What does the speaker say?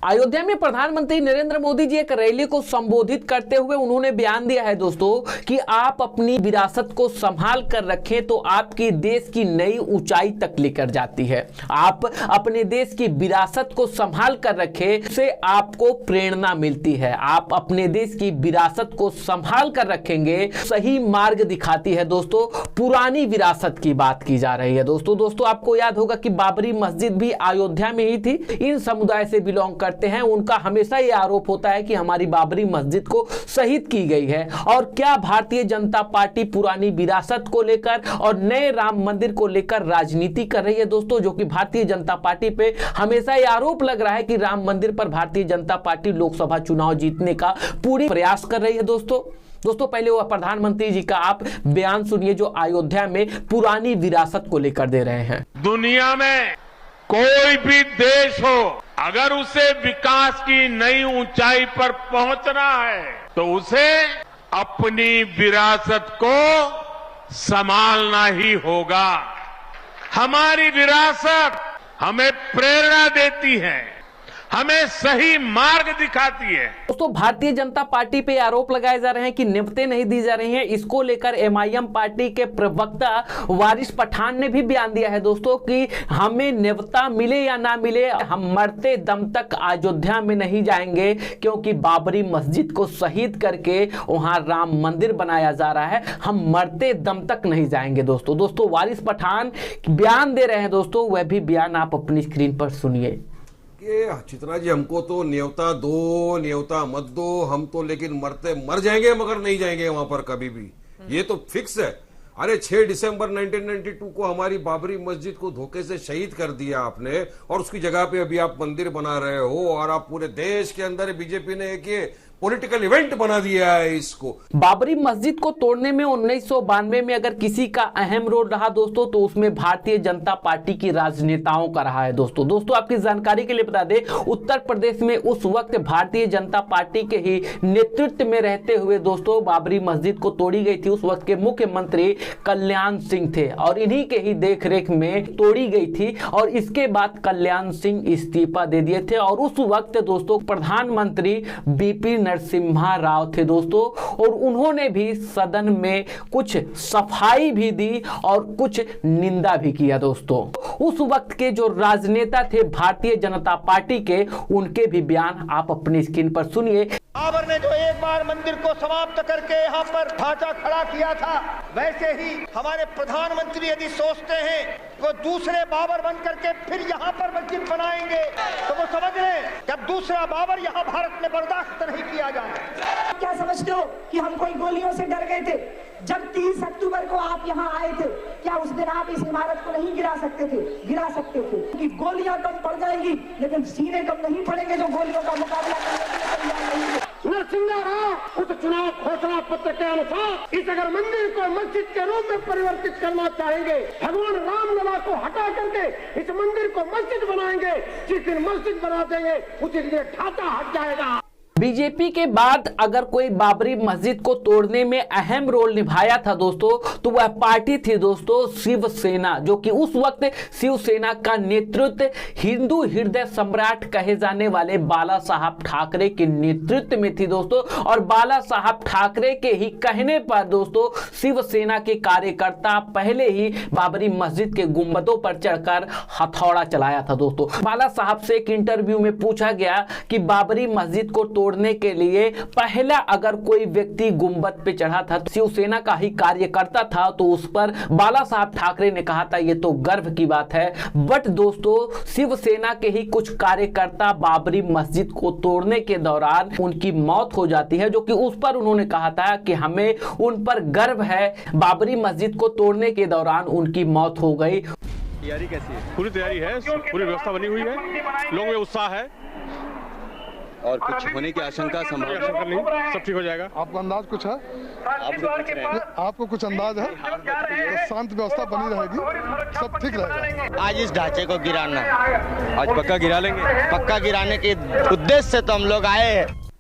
अयोध्या में प्रधानमंत्री नरेंद्र मोदी जी एक रैली को संबोधित करते हुए उन्होंने बयान दिया है दोस्तों कि आप अपनी विरासत को संभाल कर रखें तो आपकी देश की नई ऊंचाई तक लेकर जाती है। आप अपने देश की विरासत को संभाल कर रखें, से आपको प्रेरणा मिलती है। आप अपने देश की विरासत को संभाल कर रखेंगे, सही मार्ग दिखाती है। दोस्तों पुरानी विरासत की बात की जा रही है। दोस्तों आपको याद होगा कि बाबरी मस्जिद भी अयोध्या में ही थी। इन समुदाय से बिलोंग करते हैं, उनका हमेशा ये आरोप होता है कि हमारी बाबरी मस्जिद को शहीद की गई है। और क्या भारतीय जनता पार्टी पुरानी विरासत को लेकर और नए राम मंदिर को लेकर राजनीति कर रही है दोस्तों, जो कि भारतीय जनता पार्टी पे हमेशा ये आरोप लग रहा है कि राम मंदिर पर भारतीय जनता पार्टी लोकसभा चुनाव जीतने का पूरी प्रयास कर रही है। दोस्तों पहले वो प्रधानमंत्री जी का आप बयान सुनिए जो अयोध्या में पुरानी विरासत को लेकर दे रहे हैं। दुनिया में कोई भी देश हो, अगर उसे विकास की नई ऊंचाई पर पहुंचना है तो उसे अपनी विरासत को संभालना ही होगा। हमारी विरासत हमें प्रेरणा देती है, हमें सही मार्ग दिखाती है। दोस्तों भारतीय जनता पार्टी पे आरोप लगाए जा रहे हैं कि न्योते नहीं दी जा रही हैं। इसको लेकर एमआईएम पार्टी के प्रवक्ता वारिस पठान ने भी बयान दिया है दोस्तों कि हमें न्योता मिले या ना मिले, हम मरते दम तक अयोध्या में नहीं जाएंगे, क्योंकि बाबरी मस्जिद को शहीद करके वहां राम मंदिर बनाया जा रहा है। हम मरते दम तक नहीं जाएंगे। दोस्तों वारिस पठान बयान दे रहे हैं दोस्तों, वह भी बयान आप अपनी स्क्रीन पर सुनिए। चित्रा जी, हमको तो न्योता दो, न्योता मत दो, हम तो लेकिन मरते मर जाएंगे मगर नहीं जाएंगे वहां पर कभी भी, ये तो फिक्स है। अरे 6 दिसंबर 1992 को हमारी बाबरी मस्जिद को धोखे से शहीद कर दिया आपने, और उसकी जगह पे अभी आप मंदिर बना रहे हो, और आप पूरे देश के अंदर बीजेपी ने एक ये पॉलिटिकल इवेंट बना दिया है इसको। बाबरी मस्जिद को तोड़ने में 1992 में अगर किसी का अहम रोल रहा दोस्तों, तो उसमें भारतीय जनता पार्टी की राजनेताओं का रहा है। दोस्तों आपकी जानकारी के लिए बता दें, उत्तर प्रदेश में उस वक्त भारतीय जनता पार्टी के ही नेतृत्व में रहते हुए दोस्तों बाबरी मस्जिद को तोड़ी गई थी। उस वक्त के मुख्यमंत्री कल्याण सिंह थे और इन्हीं के ही देखरेख में तोड़ी गई थी, और इसके बाद कल्याण सिंह इस्तीफा दे दिए थे। और उस वक्त दोस्तों प्रधानमंत्री बीपी नरसिम्हा राव थे दोस्तों, और उन्होंने भी सदन में कुछ सफाई भी दी और कुछ निंदा भी किया दोस्तों। उस वक्त के जो राजनेता थे भारतीय जनता पार्टी के, उनके भी बयान आप अपनी स्क्रीन पर सुनिए। बाबर ने जो एक बार मंदिर को समाप्त करके यहाँ पर ढांचा खड़ा किया था, वैसे ही हमारे प्रधानमंत्री यदि सोचते हैं वो दूसरे बाबर बन करके फिर यहाँ पर मस्जिद बनाएंगे, तो वो समझ लें जब दूसरा बाबर यहाँ भारत में बर्दाश्त नहीं किया जाए। क्या समझते हो कि हम कोई गोलियों से डर गए थे? जब 30 अक्टूबर को आप यहाँ आए थे, क्या उस दिन आप इस इमारत को नहीं गिरा सकते थे? गिरा सकते थे, क्योंकि गोलियां कम पड़ जाएंगी लेकिन सीने कम नहीं पड़ेंगे जो गोलियों का मुकाबला करने के लिए तैयार नहीं है। नरसिम्हा राव उस चुनाव घोषणा पत्र के अनुसार इस अगर मंदिर को मस्जिद के रूप में परिवर्तित करना चाहेंगे, भगवान रामलला को हटा करके इस मंदिर को मस्जिद बनाएंगे, जिस दिन मस्जिद बना देंगे उसी दिन ढांचा हट जाएगा। बीजेपी के बाद अगर कोई बाबरी मस्जिद को तोड़ने में अहम रोल निभाया था दोस्तों, तो वह पार्टी थी दोस्तों शिवसेना, जो कि उस वक्त शिवसेना का नेतृत्व हिंदू हृदय सम्राट कहे जाने वाले बाला साहब ठाकरे के नेतृत्व में थी दोस्तों। और बाला साहब ठाकरे के ही कहने पर दोस्तों शिवसेना के कार्यकर्ता पहले ही बाबरी मस्जिद के गुंबदों पर चढ़कर हथौड़ा चलाया था दोस्तों। बाला साहब से एक इंटरव्यू में पूछा गया कि बाबरी मस्जिद को तोड़ने के लिए पहला अगर कोई व्यक्ति गुंबद पे चढ़ा था, शिवसेना का ही कार्यकर्ता था, तो उस पर बाला साहब ठाकरे ने कहा था ये तो गर्व की बात है। बट दोस्तों शिवसेना के ही कुछ कार्यकर्ता बाबरी मस्जिद को तोड़ने के दौरान उनकी मौत हो जाती है, जो कि उस पर उन्होंने कहा था कि हमें उन पर गर्व है। बाबरी मस्जिद को तोड़ने के दौरान उनकी मौत हो गई। तैयारी कैसी है? पूरी तैयारी है, पूरी व्यवस्था बनी हुई है, लोगों में उत्साह है और कुछ होने की आशंका संभावना नहीं, सब ठीक हो जाएगा। आपको अंदाज कुछ है? आपको कुछ अंदाज है? तो शांत व्यवस्था बनी रहेगी, सब ठीक रहेगा। आज इस ढांचे को गिराना, आज पक्का गिरा लेंगे। पक्का गिराने के उद्देश्य से तो हम लोग आए हैं।